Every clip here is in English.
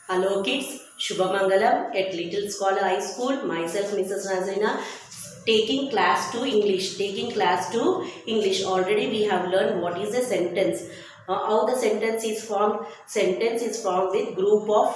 Hello kids, Shubhamangalam at Little Scholar High School. Myself Mrs. Nazrina taking class 2 English. Taking class 2 English. Already we have learned what is a sentence. How the sentence is formed. Sentence is formed with group of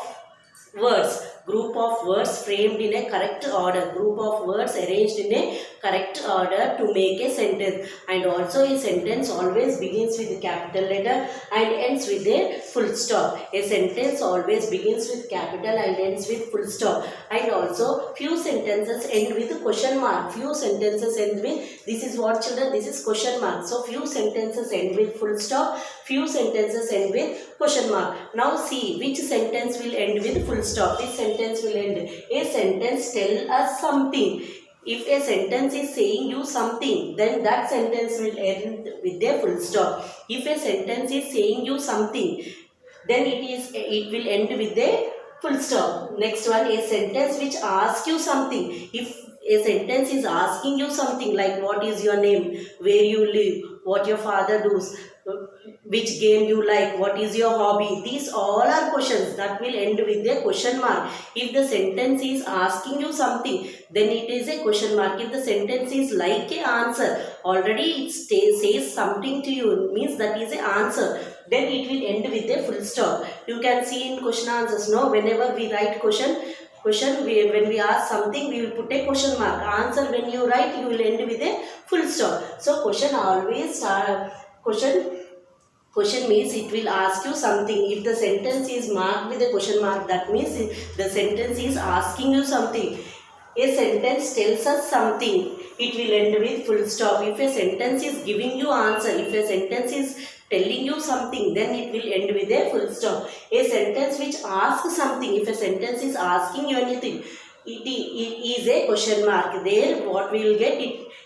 words. Group of words framed in a correct order. Group of words arranged in a correct order to make a sentence. And also a sentence always begins with a capital letter and ends with a full stop. A sentence always begins with capital and ends with full stop. And also few sentences end with a question mark. Few sentences end with, this is what children, this is question mark. So few sentences end with full stop. Few sentences end with question mark. Now see which sentence will end with full stop. This sentence will end. A sentence tell us something. If a sentence is saying you something, then that sentence will end with a full stop. If a sentence is saying you something, then it will end with a full stop. Next one, a sentence which asks you something. If a sentence is asking you something like what is your name, where you live, what your father does, which game you like, what is your hobby, these all are questions that will end with a question mark. If the sentence is asking you something, then it is a question mark. If the sentence is like a answer, already it says something to you, means that is a answer, then it will end with a full stop. You can see in question answers, no, whenever we write question, when we ask something, we will put a question mark. Answer when you write, you will end with a full stop. So question always question means it will ask you something. If the sentence is marked with a question mark, that means the sentence is asking you something. A sentence tells us something, it will end with full stop. If a sentence is giving you answer, if a sentence is telling you something, then it will end with a full stop. A sentence which asks something, if a sentence is asking you anything, it is a question mark. There what we will get,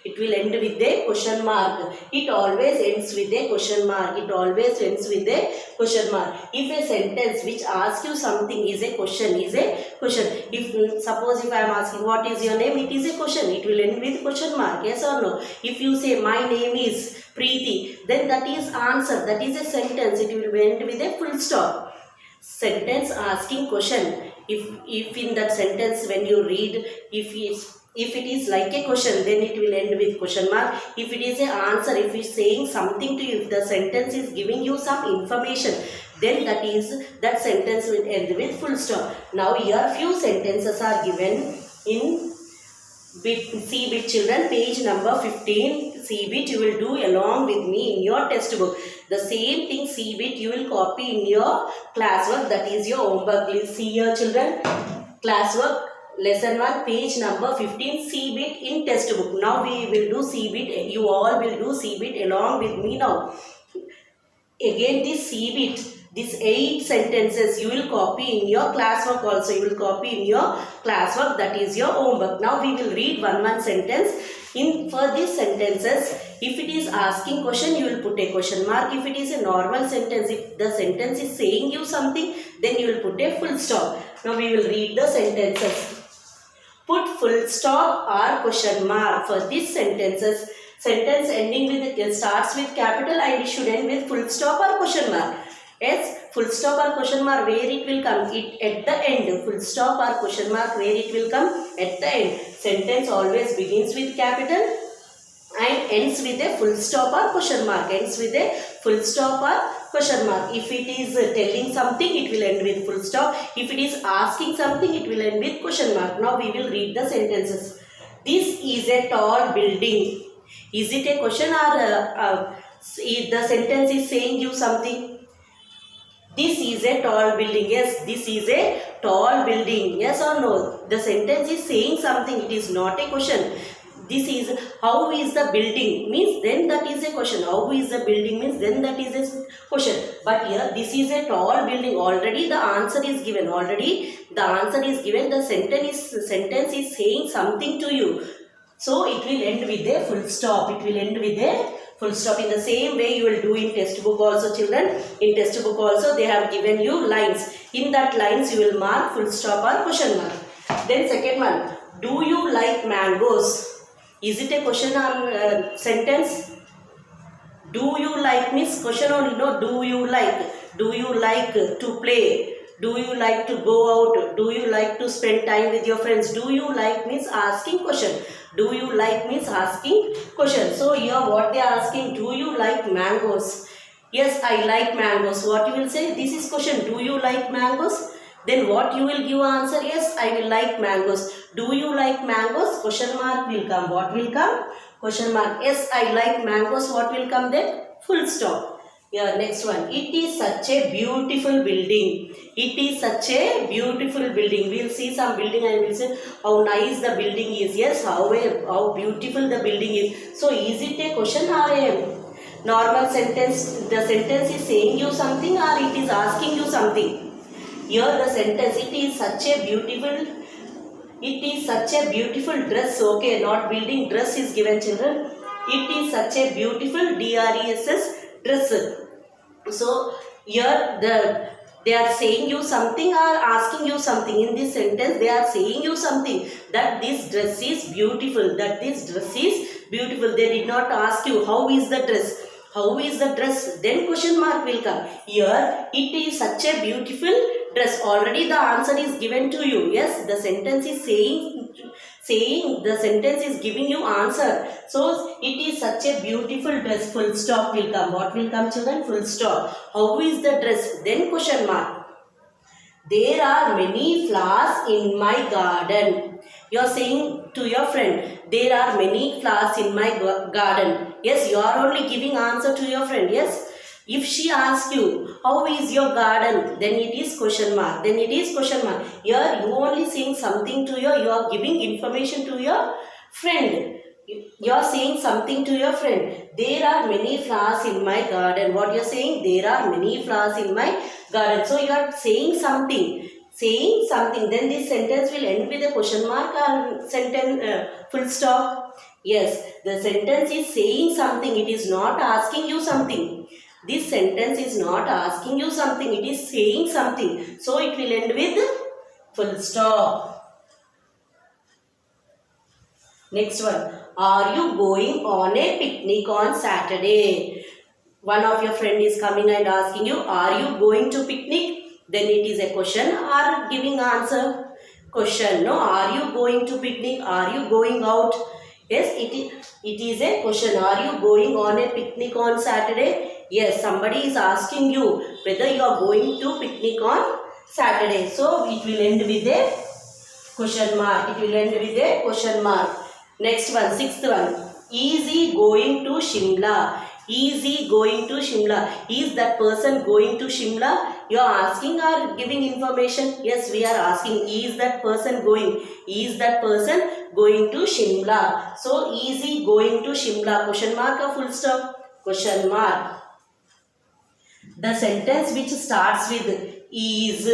it will end with a question mark. It always ends with a question mark. It always ends with a question mark. If a sentence which asks you something is a question, If suppose if I am asking what is your name, it is a question. It will end with question mark. Yes or no? If you say my name is Preeti, then that is answer. That is a sentence. It will end with a full stop. Sentence asking question. If in that sentence when you read, if it is like a question, then it will end with question mark. If it is an answer, if it is saying something to you, if the sentence is giving you some information, then that sentence will end with full stop. Now here few sentences are given in C-Bit children, page number 15. C-Bit you will do along with me in your test book. The same thing C-Bit you will copy in your classwork, that is your homework. Please see here children, classwork lesson 1 page number 15 C-Bit in test book. Now we will do C-Bit, you all will do C-Bit along with me now. Again this C-Bit, these 8 sentences you will copy in your classwork also. You will copy in your classwork, that is your homework. Now we will read one sentence. For these sentences, if it is asking question, you will put a question mark. If it is a normal sentence, if the sentence is saying you something, then you will put a full stop. Now we will read the sentences. Put full stop or question mark for these sentences. Sentence ending with starts with capital and it should end with full stop or question mark. Yes, full stop or question mark, where it will come? It at the end. Full stop or question mark, where it will come? At the end. Sentence always begins with capital and ends with a full stop or question mark. Ends with a full stop or question mark. If it is telling something, it will end with full stop. If it is asking something, it will end with question mark. Now we will read the sentences. This is a tall building. Is it a question or the sentence is saying you something? This is a tall building. Yes, this is a tall building. Yes or no? The sentence is saying something. It is not a question. This is how is the building, means then that is a question. How is the building means then that is a question. But here this is a tall building. Already the answer is given. The sentence is saying something to you. So it will end with a full stop. It will end with a full stop. In the same way you will do in test book also children. In test book also they have given you lines. In that lines you will mark full stop or question mark. Then second one, do you like mangoes? Is it a question or sentence? Do you like means question only. No, do you like? Do you like to play? Do you like to go out? Do you like to spend time with your friends? Do you like means asking question. Do you like means asking question. So here what they are asking, do you like mangoes? Yes, I like mangoes. What you will say? This is question. Do you like mangoes? Then what you will give answer? Yes, I will like mangoes. Do you like mangoes? Question mark will come. What will come? Question mark. Yes, I like mangoes. What will come then? Full stop. Yeah, next one. It is such a beautiful building. It is such a beautiful building. We will see some building and we will say how nice the building is. Yes, how beautiful the building is. So is it a question or a normal sentence? The sentence is saying you something or it is asking you something? Here the sentence, it is such a beautiful dress. Okay, not building, dress is given, children. It is such a beautiful dress dress. So here they are saying you something or asking you something. In this sentence they are saying you something, that this dress is beautiful, that this dress is beautiful. They did not ask you how is the dress. How is the dress? Then question mark will come. Here it is such a beautiful dress. Already the answer is given to you. Yes, the sentence is saying the sentence is giving you answer. So it is such a beautiful dress. Full stop will come. What will come, children? Full stop. How is the dress? Then question mark. There are many flowers in my garden. You are saying to your friend, there are many flowers in my garden. Yes, you are only giving answer to your friend. Yes. If she asks you, how is your garden? Then it is question mark. Then it is question mark. Here you only saying something to you are giving information to your friend. You are saying something to your friend. There are many flowers in my garden. What you are saying? There are many flowers in my garden. So you are saying something. Saying something. Then this sentence will end with a question mark or sentence full stop. Yes, the sentence is saying something. It is not asking you something. This sentence is not asking you something. It is saying something. So it will end with full stop. Next one. Are you going on a picnic on Saturday? One of your friend is coming and asking you, are you going to picnic? Then it is a question or giving answer. Question. No, are you going to picnic? Are you going out? Yes, it is a question. Are you going on a picnic on Saturday? Yes, somebody is asking you whether you are going to picnic on Saturday. So it will end with a question mark. It will end with a question mark. Next one, sixth one. Is he going to Shimla? Is he going to Shimla? Is that person going to Shimla? You are asking or giving information? Yes, we are asking. Is that person going? Is that person going to Shimla? So, is he going to Shimla? Question mark or full stop? Question mark. The sentence which starts with is,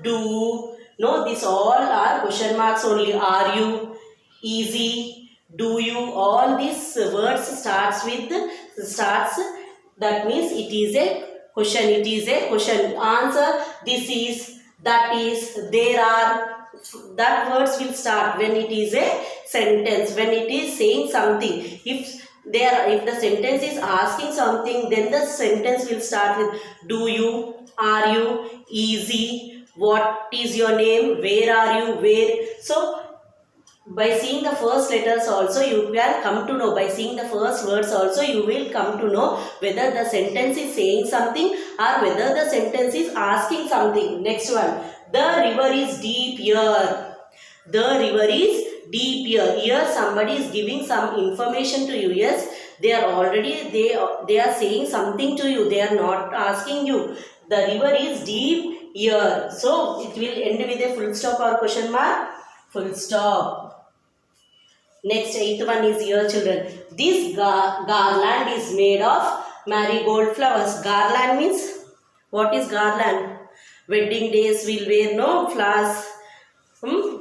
do, no, these all are question marks only. Are you, is he, do you, all these words starts, that means it is a question. It is a question. Answer, this is, that is, there are, that words will start when it is a sentence, when it is saying something. If the sentence is asking something, then the sentence will start with do you, are you, is he, what is your name, where are you, where. So by seeing the first letters also you will come to know, by seeing the first words also you will come to know whether the sentence is saying something or whether the sentence is asking something. Next one. The river is deep here. The river is deep here. Here somebody is giving some information to you. Yes, they are already, they are saying something to you. They are not asking you. The river is deep here. So it will end with a full stop or question mark. Full stop. Next, eighth one is here, children. This garland is made of marigold flowers. Garland means, what is garland? Wedding days will wear no flowers.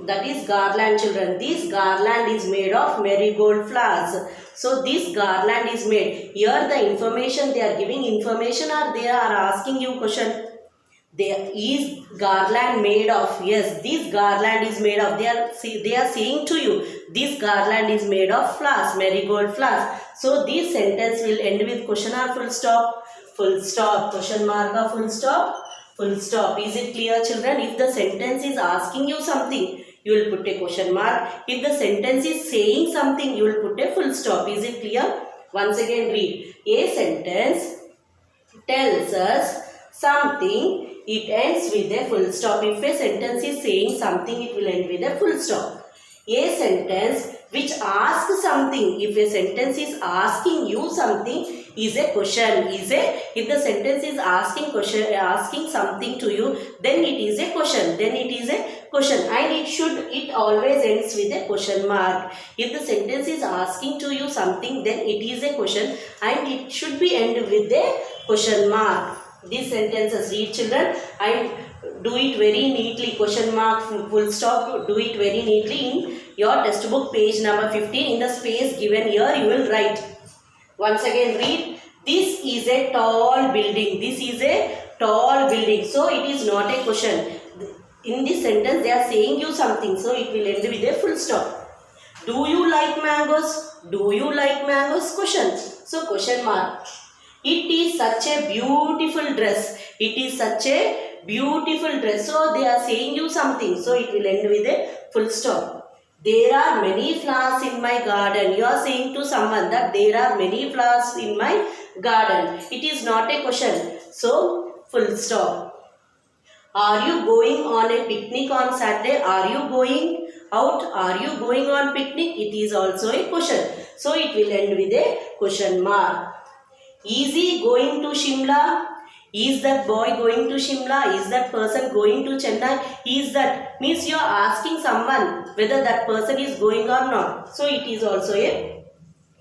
That is garland, children. This garland is made of marigold flowers. So this garland is made. Here the information, they are giving information or they are asking you question. There is garland made of. Yes, this garland is made of. They are saying to you, this garland is made of flowers, marigold flowers. So this sentence will end with question or full stop? Full stop. Question mark or full stop? full stop. Is it clear, children? If the sentence is asking you something, you will put a question mark. If the sentence is saying something, you will put a full stop. Is it clear? Once again read. A sentence tells us something, it ends with a full stop. If a sentence is saying something, it will end with a full stop. A sentence which asks something, if a sentence is asking you something, is a question. If the sentence is asking something to you, then it is a question. And it always ends with a question mark. If the sentence is asking to you something, then it is a question and it should be end with a question mark. These sentences, read, children, and do it very neatly. Question mark, full stop, do it very neatly in your textbook page number 15. In the space given here, you will write. Once again read. This is a tall building. So it is not a question. In this sentence they are saying you something, so it will end with a full stop. Do you like mangoes? Question. So question mark. It is such a beautiful dress. So they are saying you something, so it will end with a full stop. There are many flowers in my garden. You are saying to someone that there are many flowers in my garden. It is not a question, so full stop. Are you going on a picnic on Saturday? Are you going out? Are you going on picnic? It is also a question, so it will end with a question mark. Is he going to Shimla? Is that boy going to Shimla? Is that person going to Chennai? Is that, means you are asking someone whether that person is going or not. So it is also a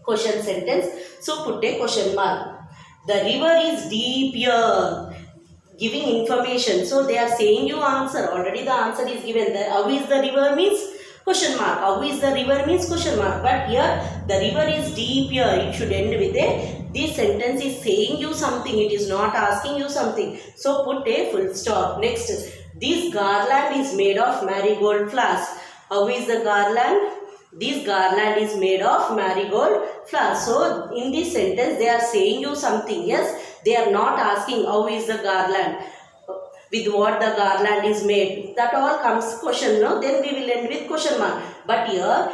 question sentence. So put a question mark. The river is deep here. Giving information. So they are saying you answer. Already the answer is given. How is the river means question mark. How is the river means question mark. But here the river is deep here. It should end with a, this sentence is saying you something. It is not asking you something. So put a full stop. Next. This garland is made of marigold flowers. How is the garland? This garland is made of marigold flowers. So in this sentence they are saying you something. Yes. They are not asking how is the garland, with what the garland is made. That all comes question, no? Then we will end with question mark. But here,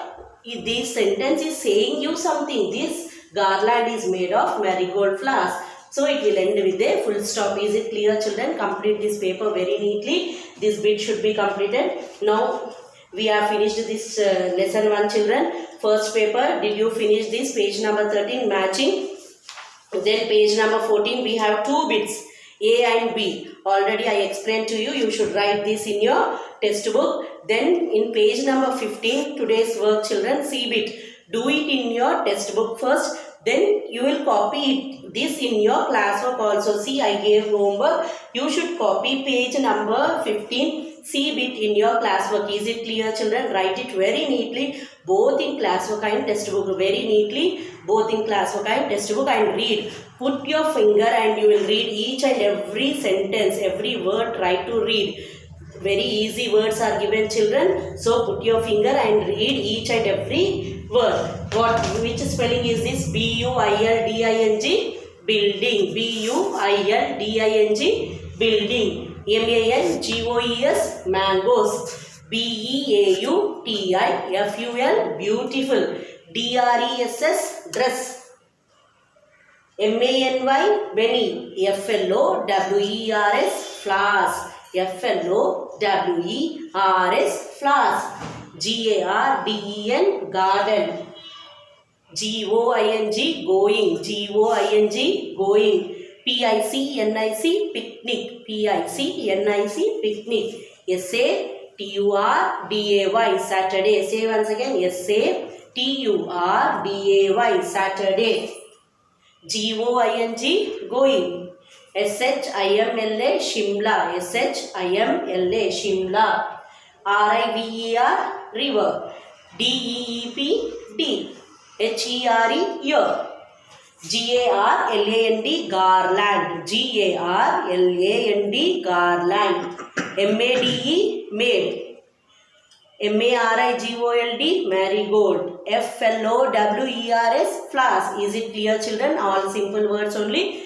this sentence is saying you something. This garland is made of marigold flowers. So it will end with a full stop. Is it clear, children? Complete this paper very neatly. This bit should be completed. Now we have finished this lesson 1, children. First paper, did you finish this? Page number 13, matching. Then page number 14, we have 2 bits, A and B. Already I explained to you, you should write this in your textbook. Then in page number 15, today's work, children, C bit. Do it in your textbook first. Then you will copy this in your classwork also. See, I gave homework. You should copy page number 15, C bit in your classwork. Is it clear, children? Write it very neatly, both in classwork and textbook. Very neatly, both in classwork and textbook, and read. Put your finger and you will read each and every sentence, every word. Try to read. Very easy words are given, children. So put your finger and read each and every word. Which spelling is this? B-U-I-L-D-I-N-G, building. B-U-I-L-D-I-N-G, building. M-A-N-G-O-E-S, mangoes. B-E-A-U-T-I-F-U-L, beautiful. D-R-E-S-S, dress. M-A-N-Y, Benny. F-L-O-W-E-R-S, flowers. F-L-O-W-E-R-S, flowers. G-A-R-D-E-N, garden. G-O-I-N-G, going. G-O-I-N-G, going. P-I-C-N-I-C, picnic. P-I-C-N-I-C, picnic. S-A-T-U-R-D-A-Y, Saturday. Say once again, S-A-T-U-R-D-A-Y, Saturday. G-O-I-N-G, going. S-H-I-M-L-A, Shimla. S-H-I-M-L-A, Shimla. R-I-V-E-R, river. D-E-E-P, D. H-E-R-E, year. G-A-R-L-A-N-D, garland. G-A-R-L-A-N-D, garland. M-A-D-E, maid. M-A-R-I-G-O-L-D, marigold. F-L-O-W-E-R-S, flowers. Is it clear, children? All simple words only.